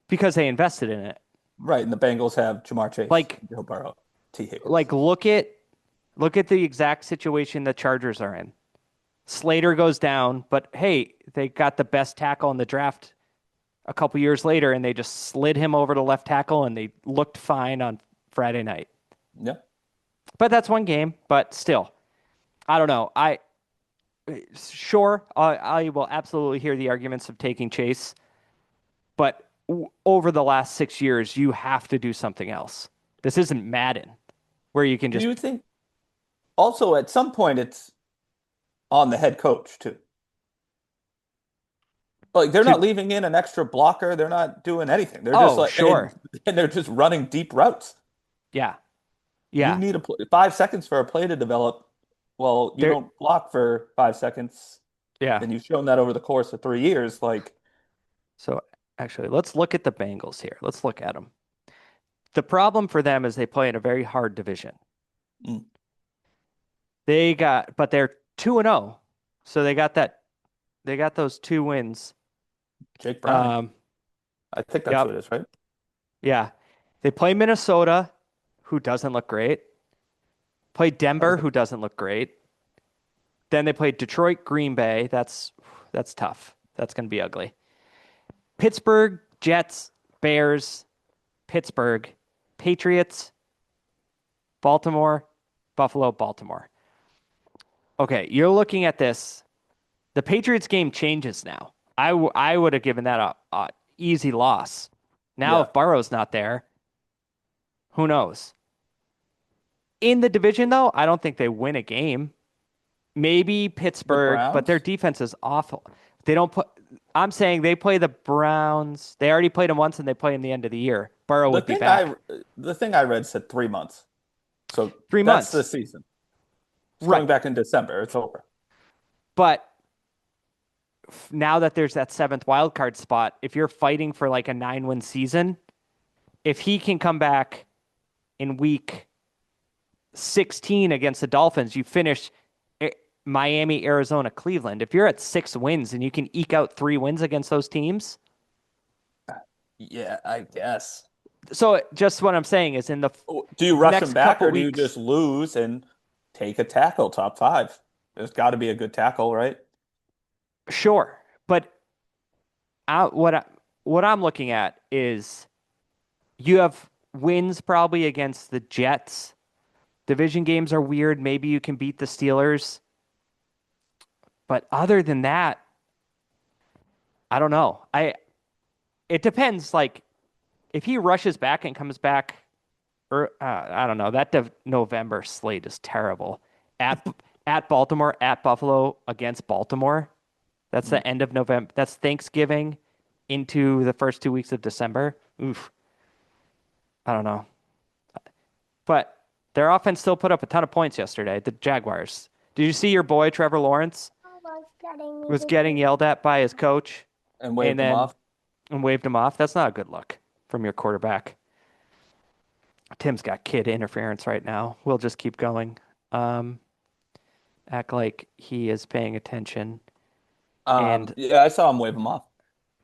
S1: because they invested in it.
S2: Right. And the Bengals have Jamar Chase,
S1: Like
S2: Joe Burrow, T. Higgins.
S1: like look at the exact situation the Chargers are in. Slater goes down, but hey, they got the best tackle in the draft a couple years later, and they just slid him over to left tackle, and they looked fine on Friday night.
S2: Yeah.
S1: But that's one game. But still, I don't know. I will absolutely hear the arguments of taking Chase, but over the last 6 years, you have to do something else. This isn't Madden, where you can
S2: Do
S1: just
S2: you think also at some point it's on the head coach too? Like they're
S1: to.
S2: not leaving in an extra blocker. They're not doing anything. They're just
S1: Oh,
S2: like and,
S1: sure,
S2: and they're just running deep routes.
S1: yeah,
S2: You
S1: yeah.
S2: need 5 seconds for a play to develop. Well, you
S1: There,
S2: don't block for 5 seconds,
S1: yeah.
S2: and you've shown that over the course of 3 years. Like,
S1: So actually, let's look at the Bengals here. Let's look at them. The problem for them is they play in a very hard division.
S2: mm,
S1: But they're 2-0. So they got those 2 wins.
S2: Jake Browning.
S1: Um,
S2: I think that's who
S1: yep.
S2: it is, right?
S1: Yeah. They play Minnesota, who doesn't look great. Play Denver, who doesn't look great. Then they play Detroit, Green Bay. That's tough. That's going to be ugly. Pittsburgh, Jets, Bears, Pittsburgh, Patriots, Baltimore, Buffalo, Baltimore. Okay, you're looking at this. The Patriots game changes now. I would have given that a easy loss. Now,
S2: Yeah.
S1: if Burrow's not there, who knows? In the division, though, I don't think they win a game. Maybe
S2: The
S1: Pittsburgh, but their
S2: Browns?
S1: defense is awful. They don't put. I'm saying they play the Browns. They already played them once, and they play them the end of the year. Burrow
S2: The
S1: would be
S2: thing I
S1: back
S2: the thing I read said 3 months. So
S1: three
S2: that's the
S1: months,
S2: season. It's coming
S1: right?
S2: back in December. It's over.
S1: But now that there's that seventh wild card spot, if you're fighting for like a 9-win season, if he can come back in week 16 against the Dolphins, you finish Miami, Arizona, Cleveland. If you're at 6 wins and you can eke out 3 wins against those teams,
S2: Yeah, I guess.
S1: so just what I'm saying is in the
S2: Do you rush him
S1: next
S2: back
S1: couple
S2: or do you
S1: weeks,
S2: just lose and take a tackle top five? There's got to be a good tackle, right?
S1: sure, but I, what I, what I'm looking at is you have wins probably against the Jets. Division games are weird. Maybe you can beat the Steelers, but other than that, I don't know. It depends. Like if he rushes back and comes back, or I don't know. That November slate is terrible. At at Baltimore, at Buffalo, against Baltimore. That's
S2: Mm.
S1: the end of November. That's Thanksgiving into the first 2 weeks of December. Oof. I don't know. But their offense still put up a ton of points yesterday. The Jaguars. Did you see your boy Trevor Lawrence was getting yelled at by his coach
S2: And
S1: and
S2: waved him
S1: then
S2: off.
S1: and waved him off? That's not a good look from your quarterback. Tim's got kid interference right now. We'll just keep going. Um, Act like he is paying attention. And
S2: Yeah, I saw him wave him off.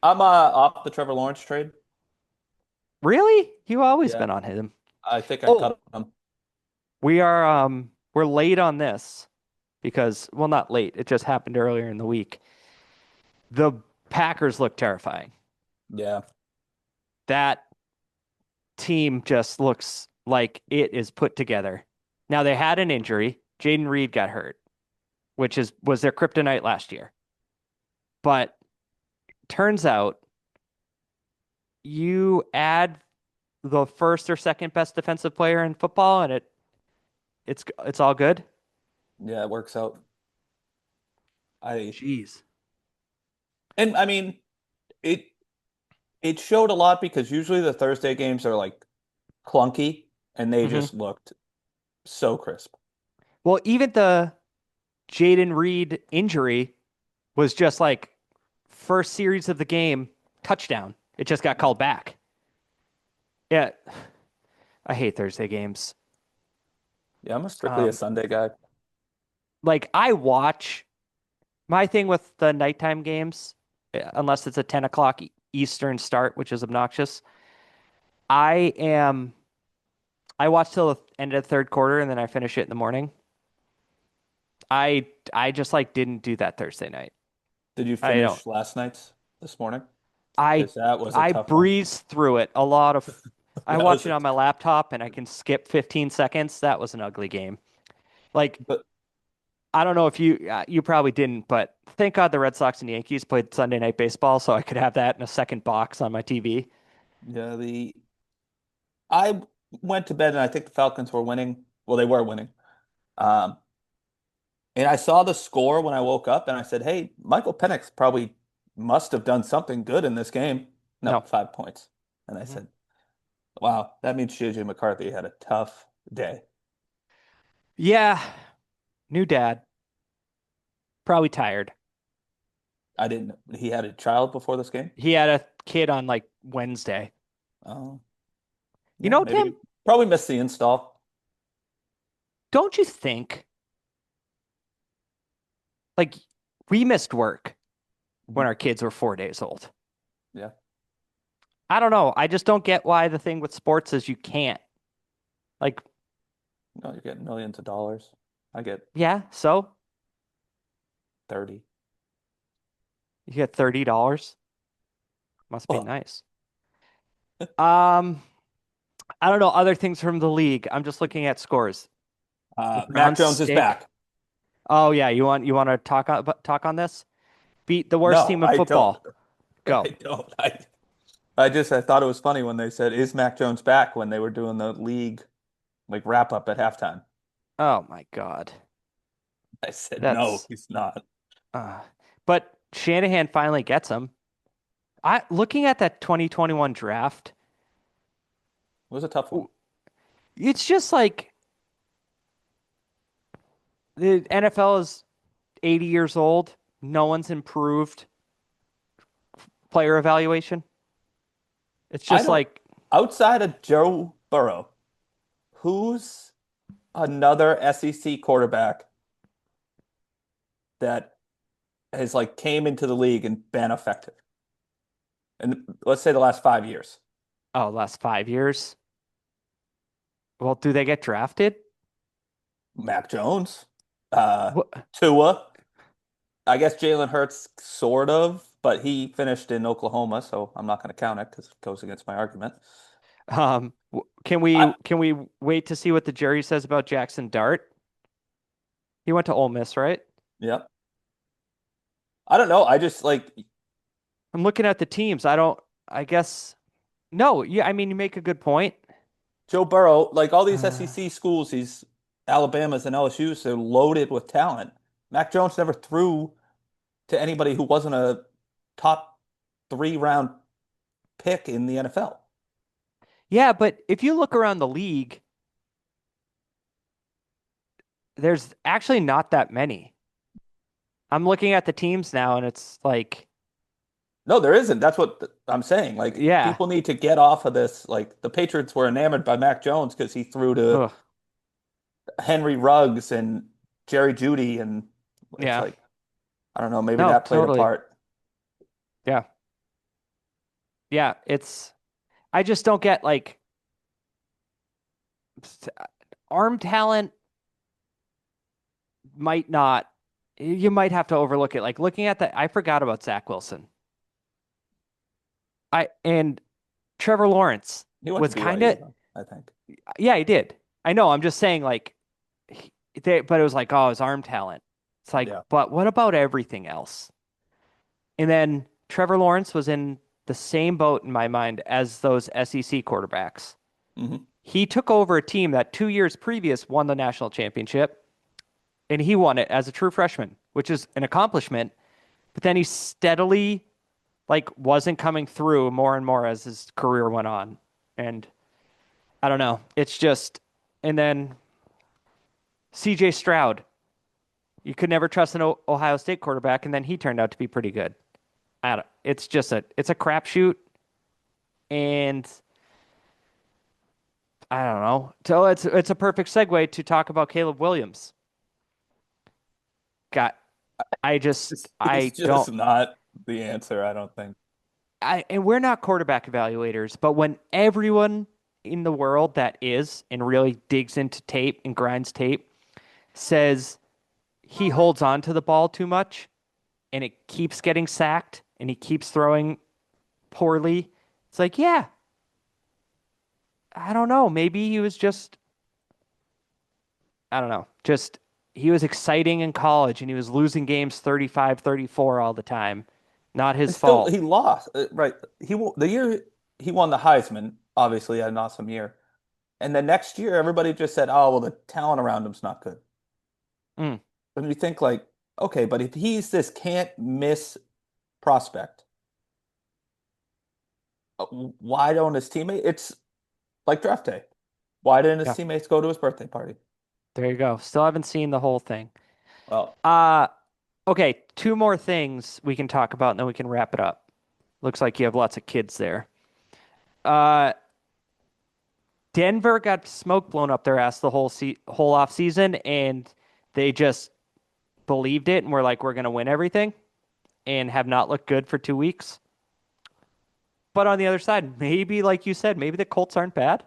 S2: I'm off the Trevor Lawrence trade.
S1: really, you've always
S2: Yeah,
S1: been on him.
S2: I think I
S1: Oh,
S2: cut him.
S1: we're late on this because well, not late. It just happened earlier in the week. The Packers look terrifying.
S2: Yeah,
S1: That team just looks like it is put together. Now they had an injury. Jaden Reed got hurt, which was their kryptonite last year. But turns out you add the first or second best defensive player in football, and it's all good.
S2: yeah, it works out. I
S1: Jeez.
S2: and I mean it. It showed a lot because usually the Thursday games are like clunky, and they
S1: hmm
S2: just looked so crisp.
S1: Well, even the Jaden Reed injury was just like first series of the game, touchdown. It just got called back. Yeah, I hate Thursday games.
S2: Yeah, I'm strictly a Sunday guy.
S1: Like I watch my thing with the nighttime games, unless it's a 10 o'clock Eastern start, which is obnoxious. I am I watch till the end of the third quarter and then I finish it in the morning. I just like didn't do that Thursday night.
S2: Did you
S1: I don't.
S2: finish last night's this morning?
S1: I
S2: Because that was a
S1: I
S2: tough one.
S1: breezed through it. A lot of I
S2: That
S1: watch
S2: was
S1: it
S2: a,
S1: on my laptop and I can skip 15 seconds. That was an ugly game. Like
S2: but
S1: I don't know if you probably didn't, but thank God the Red Sox and Yankees played Sunday Night Baseball so I could have that in a second box on my TV.
S2: yeah, I went to bed and I think the Falcons were winning. Well, they were winning. Um, and I saw the score when I woke up and I said, "Hey, Michael Penix probably must have done something good in this game." No,
S1: No.
S2: 5 points. And I said, "Wow, that means JJ McCarthy had a tough day."
S1: Yeah, new dad, probably tired.
S2: I didn't. He had a child before this game.
S1: He had a kid on like Wednesday.
S2: Oh,
S1: You
S2: yeah,
S1: know,
S2: maybe
S1: Tim,
S2: probably missed the install.
S1: don't you think like we missed work when
S2: Mhm.
S1: our kids were 4 days old?
S2: Yeah,
S1: I don't know. I just don't get why the thing with sports is you can't. Like,
S2: no, you're getting millions of dollars. I get
S1: yeah, so
S2: 30.
S1: you get $30. Must be
S2: Oh,
S1: nice. Um, I don't know other things from the league. I'm just looking at scores. The
S2: Mac
S1: Browns
S2: Jones is
S1: stink.
S2: back.
S1: Oh yeah, you want to talk on this? Beat the worst
S2: No,
S1: team in
S2: I don't.
S1: football.
S2: I
S1: Go.
S2: don't. I thought it was funny when they said, "Is Mac Jones back?" when they were doing the league like wrap up at halftime.
S1: Oh my God.
S2: I said, "No,
S1: That's
S2: he's not."
S1: uh but Shanahan finally gets him. I looking at that 2021 draft,
S2: It was a tough one.
S1: it's just like the NFL is 80 years old. No one's improved player evaluation. It's
S2: I
S1: just
S2: don't.
S1: like,
S2: Outside of Joe Burrow, who's another SEC quarterback that has like came into the league and been effective? And let's say the last 5 years.
S1: oh, last 5 years. Well, do they get drafted?
S2: Mac Jones, uh,
S1: What?
S2: Tua. I guess Jalen Hurts sort of, but he finished in Oklahoma, so I'm not going to count it because it goes against my argument.
S1: Can
S2: I,
S1: we wait to see what the jury says about Jackson Dart? He went to Ole Miss, right?
S2: yeah. I don't know. I just like
S1: I'm looking at the teams. I don't. I guess no. Yeah, I mean, you make a good point.
S2: Joe Burrow, like all these
S1: Uh,
S2: SEC schools, these Alabamas and LSU's, they're loaded with talent. Mac Jones never threw to anybody who wasn't a top 3 round pick in the NFL.
S1: yeah, but if you look around the league, there's actually not that many. I'm looking at the teams now, and it's like,
S2: No, there isn't. That's what I'm saying. Like
S1: yeah,
S2: people need to get off of this. Like the Patriots were enamored by Mac Jones because he threw to
S1: ugh,
S2: Henry Ruggs and Jerry Judy, and it's
S1: yeah,
S2: like I don't know, maybe
S1: no,
S2: that played a
S1: totally,
S2: part.
S1: yeah, yeah. It's I just don't get like arm talent might not. You might have to overlook it. Like looking at that, I forgot about Zach Wilson. I and Trevor Lawrence
S2: He went to
S1: was kind
S2: BYU,
S1: of
S2: though, I think.
S1: yeah, he did. I know. I'm just saying like but it was like oh, his arm talent. It's like,
S2: Yeah.
S1: but what about everything else? And then Trevor Lawrence was in the same boat in my mind as those SEC quarterbacks.
S2: Hmm.
S1: He took over a team that 2 years previous won the national championship, and he won it as a true freshman, which is an accomplishment. But then he steadily like wasn't coming through more and more as his career went on. And I don't know. It's just and then CJ Stroud. You could never trust an Ohio State quarterback, and then he turned out to be pretty good. It's just it's a crapshoot, and I don't know. So it's a perfect segue to talk about Caleb Williams. Got
S2: He's
S1: I don't
S2: just not the answer, I don't think.
S1: and we're not quarterback evaluators, but when everyone in the world that is and really digs into tape and grinds tape says he holds on to the ball too much and it keeps getting sacked and he keeps throwing poorly, it's like, yeah, I don't know. Maybe he was just, I don't know, just he was exciting in college and he was losing games 35-34 all the time. Not his
S2: Still,
S1: fault.
S2: he lost, right? The year he won the Heisman, obviously had an awesome year. And the next year, everybody just said, "Oh, well, the talent around him's not good."
S1: Mm,
S2: And you think like, okay, but if he's this can't miss prospect, why don't his teammate? It's like draft day. Why didn't his
S1: yeah,
S2: teammates go to his birthday party?
S1: there you go. Still haven't seen the whole thing.
S2: Well,
S1: Uh, okay, two more things we can talk about and then we can wrap it up. Looks like you have lots of kids there. Uh, Denver got smoke blown up their ass the whole off season, and they just believed it and were like, "We're going to win everything," and have not looked good for 2 weeks. But on the other side, maybe like you said, maybe the Colts aren't bad.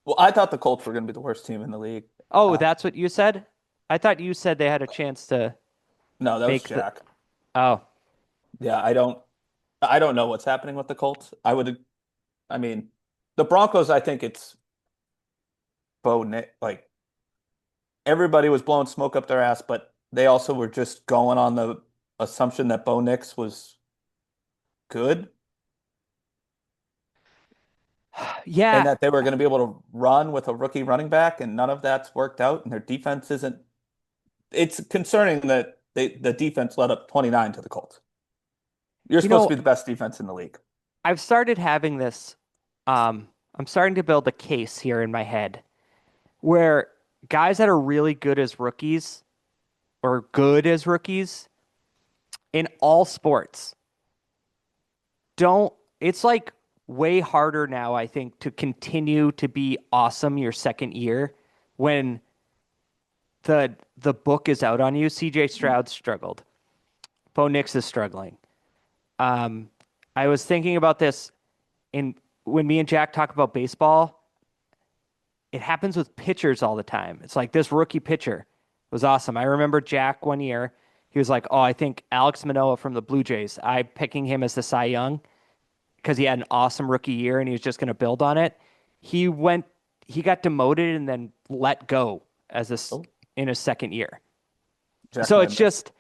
S2: well, I thought the Colts were going to be the worst team in the league.
S1: Oh,
S2: Uh,
S1: that's what you said? I thought you said they had a chance to
S2: no, that was
S1: make the.
S2: Jack.
S1: Oh,
S2: Yeah, I don't know what's happening with the Colts. I mean, the Broncos. I think it's Bo Nick. Like everybody was blowing smoke up their ass, but they also were just going on the assumption that Bo Nix was good and
S1: yeah.
S2: that they were going to be able to run with a rookie running back, and none of that's worked out. And their defense isn't. It's concerning that the defense let up 29 to the Colts. You're
S1: You
S2: supposed to
S1: know,
S2: be the best defense in the league.
S1: I've started having this. I'm starting to build a case here in my head where guys that are really good as rookies or good as rookies in all sports don't. It's like way harder now, I think, to continue to be awesome your second year when the book is out on you. CJ Stroud struggled. Bo Nix is struggling. Um, I was thinking about this in when me and Jack talk about baseball. It happens with pitchers all the time. It's like this rookie pitcher was awesome. I remember Jack one year. He was like, "Oh, I think Alex Manoah from the Blue Jays. I'm picking him as the Cy Young because he had an awesome rookie year and he was just going to build on it." He went. He got demoted and then let go as this
S2: Oh,
S1: in his second year.
S2: Jack
S1: So
S2: might
S1: it's
S2: have missed.
S1: just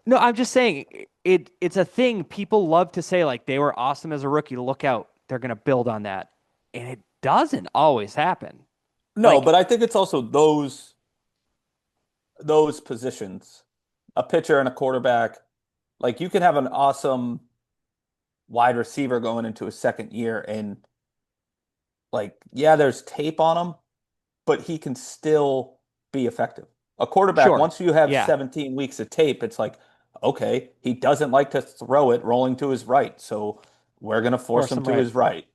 S1: no. I'm just saying it's a thing people love to say like they were awesome as a rookie. Look out, they're going to build on that, and it doesn't always happen.
S2: No,
S1: Like
S2: but I think it's also those positions, a pitcher and a quarterback. Like you can have an awesome wide receiver going into his second year, and like, yeah, there's tape on him, but he can still be effective. A quarterback,
S1: sure,
S2: once you have
S1: yeah,
S2: 17 weeks of tape, it's like, okay, he doesn't like to throw it rolling to his right, so we're gonna
S1: or
S2: force him
S1: some
S2: to
S1: right.
S2: his right.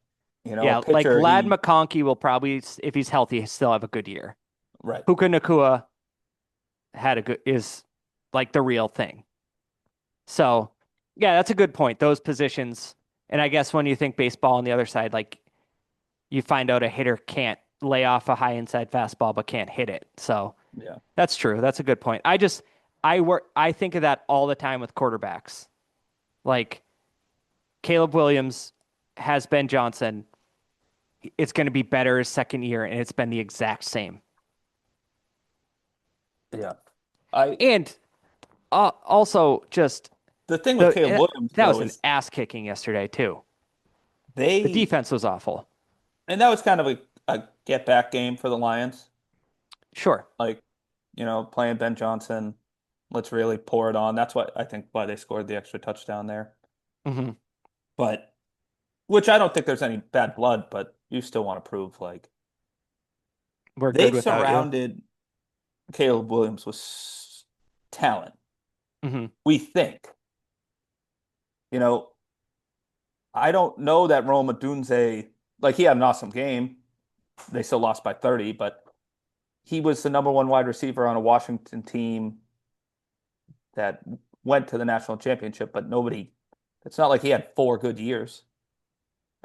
S2: A
S1: Yeah, like
S2: pitcher,
S1: Lad McConkey will probably, if he's healthy, still have a good year.
S2: right.
S1: Puka Nakua had a good is like the real thing. So yeah, that's a good point. Those positions, and I guess when you think baseball on the other side, like you find out a hitter can't lay off a high inside fastball but can't hit it. So
S2: Yeah.
S1: that's true. That's a good point. I think of that all the time with quarterbacks. Like Caleb Williams has Ben Johnson. It's going to be better his second year, and it's been the exact same.
S2: Yeah. I
S1: And also, just
S2: the thing with
S1: the
S2: Caleb Williams
S1: that was
S2: though
S1: an
S2: is
S1: ass kicking yesterday too. The
S2: they
S1: defense was awful.
S2: and that was kind of a get back game for the Lions.
S1: Sure.
S2: Like, playing Ben Johnson, let's really pour it on. That's what I think why they scored the extra touchdown there.
S1: Hmm.
S2: But which I don't think there's any bad blood, but you still want to prove like
S1: We're good
S2: they've
S1: without you.
S2: surrounded Caleb Williams was talent.
S1: Hmm.
S2: We think. You know, I don't know that Rome Odunze, like he had an awesome game. They still lost by 30, but he was the number one wide receiver on a Washington team that went to the national championship, but nobody, it's not like he had 4 good years.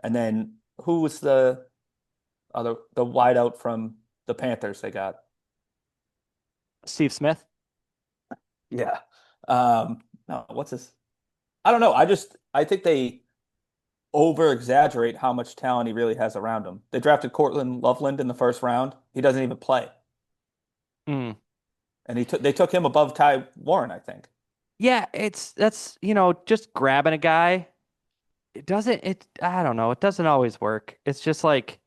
S2: And then who was the wideout from the Panthers they got?
S1: Steve Smith.
S2: Yeah. No, what's his? I don't know. I think they over exaggerate how much talent he really has around him. They drafted Cortland Loveland in the first round. He doesn't even play.
S1: Mm.
S2: And they took him above Ty Warren, I think.
S1: Yeah, that's just grabbing a guy. I don't know. It doesn't always work. It's just like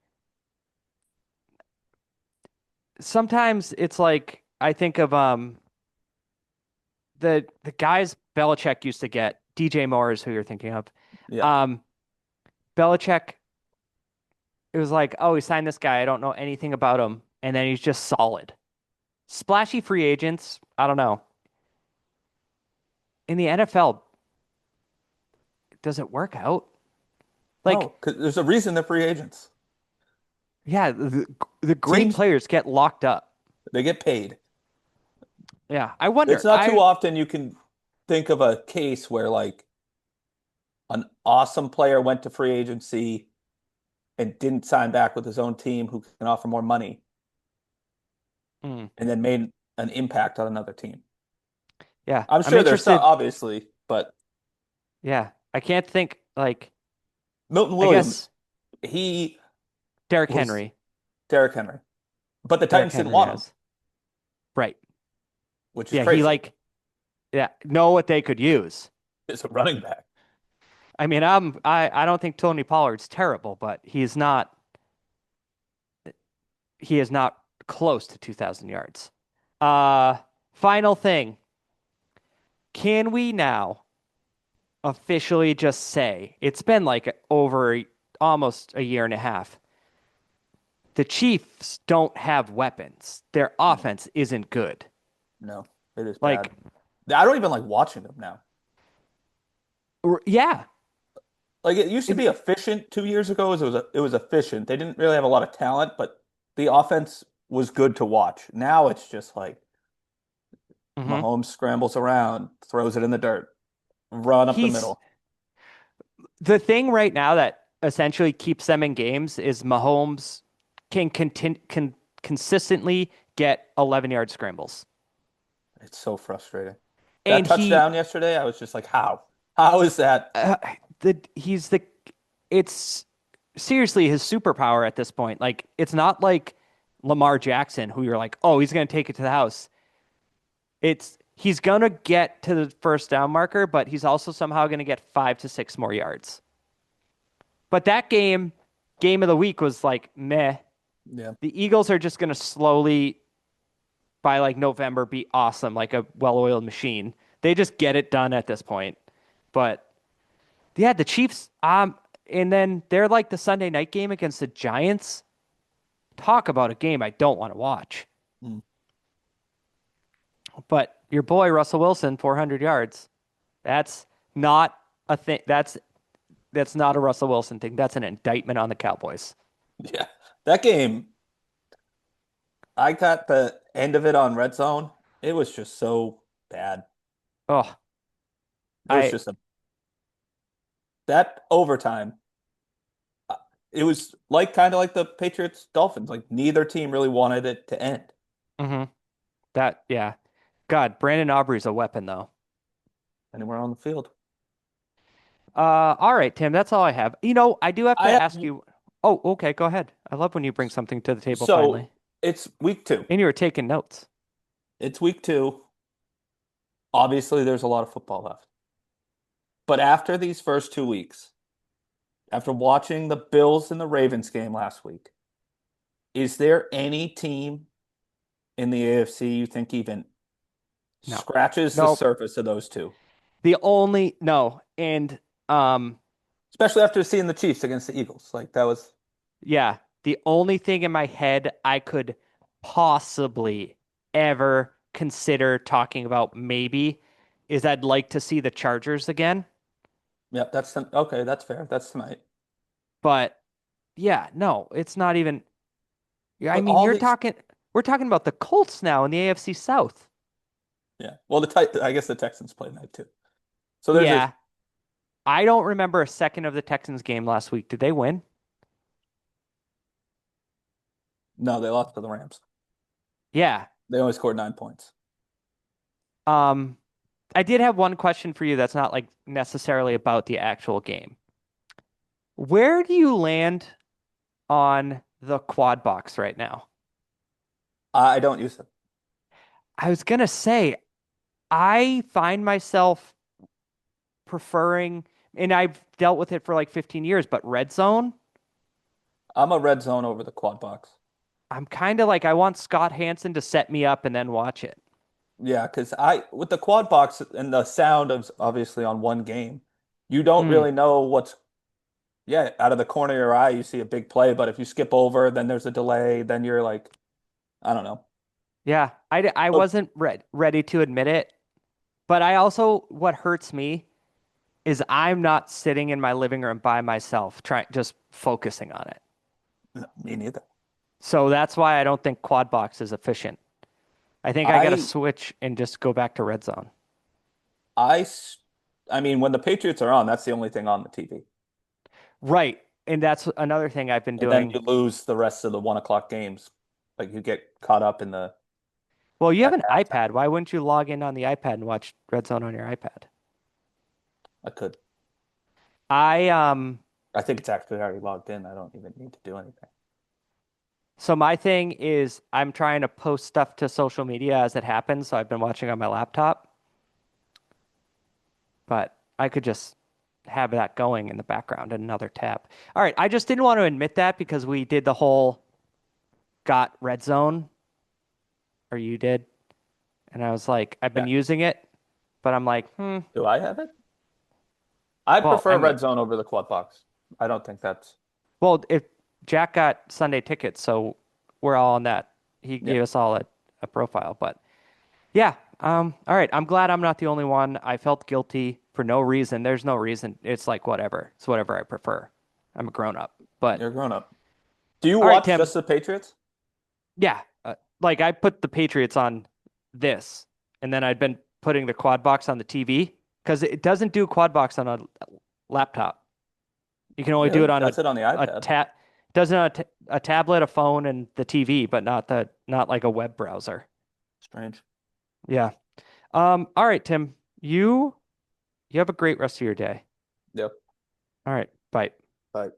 S1: sometimes it's like I think of the guys Belichick used to get. DJ Moore is who you're thinking of.
S2: Yeah.
S1: Belichick, it was like, oh, he signed this guy. I don't know anything about him, and then he's just solid. Splashy free agents, I don't know. In the NFL, does it work out? Like,
S2: No, because there's a reason they're free agents.
S1: yeah, the great
S2: Teams,
S1: players get locked up.
S2: they get paid.
S1: Yeah, I wonder.
S2: It's not too often you can think of a case where like an awesome player went to free agency and didn't sign back with his own team who can offer more money
S1: Mm,
S2: and then made an impact on another team.
S1: yeah,
S2: I'm
S1: I'm
S2: sure there's some,
S1: interested.
S2: obviously, but
S1: Yeah, I can't think like
S2: Milton
S1: I
S2: Williams,
S1: guess
S2: he
S1: Derrick
S2: was
S1: Henry.
S2: Derrick Henry, but the
S1: Derrick
S2: Titans didn't
S1: Henry
S2: want him,
S1: has. Right.
S2: which is
S1: Yeah, he
S2: crazy.
S1: like know what they could use.
S2: It's a running back.
S1: I mean, I don't think Tony Pollard's terrible, but he is not close to 2,000 yards. Uh, Final thing. Can we now officially just say it's been like almost a year and a half? The Chiefs don't have weapons. Their
S2: No,
S1: offense isn't good.
S2: no, it is bad.
S1: Like,
S2: I don't even like watching them now.
S1: yeah,
S2: Like it used to be efficient 2 years ago. It was efficient. They didn't really have a lot of talent, but the offense was good to watch. Now it's just like
S1: hmm
S2: Mahomes scrambles around, throws it in the dirt, run up the
S1: he's
S2: middle.
S1: the thing right now that essentially keeps them in games is Mahomes can consistently get 11-yard scrambles.
S2: It's so frustrating. That
S1: And
S2: touchdown yesterday, I was just like, how? How is that?
S1: the he's the it's seriously his superpower at this point. Like it's not like Lamar Jackson who you're like, "Oh, he's going to take it to the house." He's going to get to the first down marker, but he's also somehow going to get 5 to 6 more yards. But that game of the week was like meh.
S2: Yeah.
S1: The Eagles are just going to slowly by like November be awesome like a well-oiled machine. They just get it done at this point. But yeah, the Chiefs and then they're like the Sunday night game against the Giants. Talk about a game I don't want to watch.
S2: Mm.
S1: But your boy Russell Wilson 400 yards. That's not a thing. That's not a Russell Wilson thing. That's an indictment on the Cowboys.
S2: Yeah. That game, I got the end of it on Red Zone. It was just so bad.
S1: Oh,
S2: It was
S1: I
S2: just that overtime. uh, It was like kind of like the Patriots Dolphins. Like neither team really wanted it to end.
S1: hmm that yeah. God, Brandon Aubrey's a weapon though.
S2: Anywhere on the field.
S1: All right, Tim, that's all I have. I do have to
S2: I have,
S1: ask you. Oh, okay, go ahead. I love when you bring something to the table
S2: so
S1: finally.
S2: it's week two.
S1: And you were taking notes.
S2: It's week two. Obviously, there's a lot of football left. But after these first 2 weeks, after watching the Bills and the Ravens game last week, is there any team in the AFC you think even
S1: No.
S2: scratches the
S1: Nope.
S2: surface of those two?
S1: No, and
S2: Especially after seeing the Chiefs against the Eagles. Like that was
S1: yeah, the only thing in my head I could possibly ever consider talking about maybe is I'd like to see the Chargers again.
S2: Yep, okay. That's fair. That's tonight.
S1: But yeah, no, it's not even. Yeah, I
S2: But
S1: mean,
S2: all these,
S1: we're talking about the Colts now in the AFC South.
S2: yeah. Well, I guess the Texans play tonight too. So there's your
S1: Yeah, I don't remember a second of the Texans game last week. Did they win?
S2: no, they lost to the Rams.
S1: Yeah.
S2: They only scored 9 points.
S1: Um, I did have one question for you that's not like necessarily about the actual game. Where do you land on the quad box right now?
S2: I don't use it.
S1: I was gonna say, I find myself preferring, and I've dealt with it for like 15 years, but red zone,
S2: I'm a red zone over the quad box.
S1: I'm kind of like, I want Scott Hansen to set me up and then watch it.
S2: Yeah, because with the quad box and the sound of obviously on one game, you don't
S1: Mm,
S2: really know yeah, out of the corner of your eye, you see a big play, but if you skip over, then there's a delay, then you're like, I don't know.
S1: yeah, I
S2: So,
S1: wasn't ready to admit it, but I also, what hurts me is I'm not sitting in my living room by myself, just focusing on it.
S2: me neither.
S1: So that's why I don't think quad box is efficient. I think I got to
S2: I,
S1: switch and just go back to red zone.
S2: I, s- I mean, when the Patriots are on, that's the only thing on the TV.
S1: Right. And that's another thing I've been
S2: And then
S1: doing.
S2: you lose the rest of the 1 o'clock games. Like you get caught up in the
S1: Well, you have
S2: at
S1: an
S2: halftime.
S1: iPad. Why wouldn't you log in on the iPad and watch red zone on your iPad?
S2: I could.
S1: I
S2: I think it's actually already logged in. I don't even need to do anything.
S1: so my thing is I'm trying to post stuff to social media as it happens, so I've been watching on my laptop, but I could just have that going in the background in another tab. All right, I just didn't want to admit that because we did the whole got red zone, or you did, and I was like, I've been
S2: Yeah.
S1: using it, but I'm like,
S2: Do I have it? I
S1: well,
S2: prefer red zone over the quad box. I don't think that's
S1: if Jack got Sunday tickets, so we're all on that. He
S2: yeah.
S1: gave us all a profile, but yeah. All right. I'm glad I'm not the only one. I felt guilty for no reason. There's no reason. It's like whatever. It's whatever I prefer. I'm a grown up. But
S2: You're grown up. Do you
S1: all right,
S2: watch
S1: Tim.
S2: just the Patriots?
S1: Yeah. Like I put the Patriots on this, and then I'd been putting the quad box on the TV because it doesn't do quad box on a laptop. You can only do
S2: Really?
S1: it on
S2: That's it on the
S1: a
S2: iPad.
S1: tab. Doesn't on a tablet, a phone, and the TV, but not like a web browser.
S2: Strange.
S1: Yeah. All right, Tim. You have a great rest of your day.
S2: Yep.
S1: All right. Bye.
S2: Bye.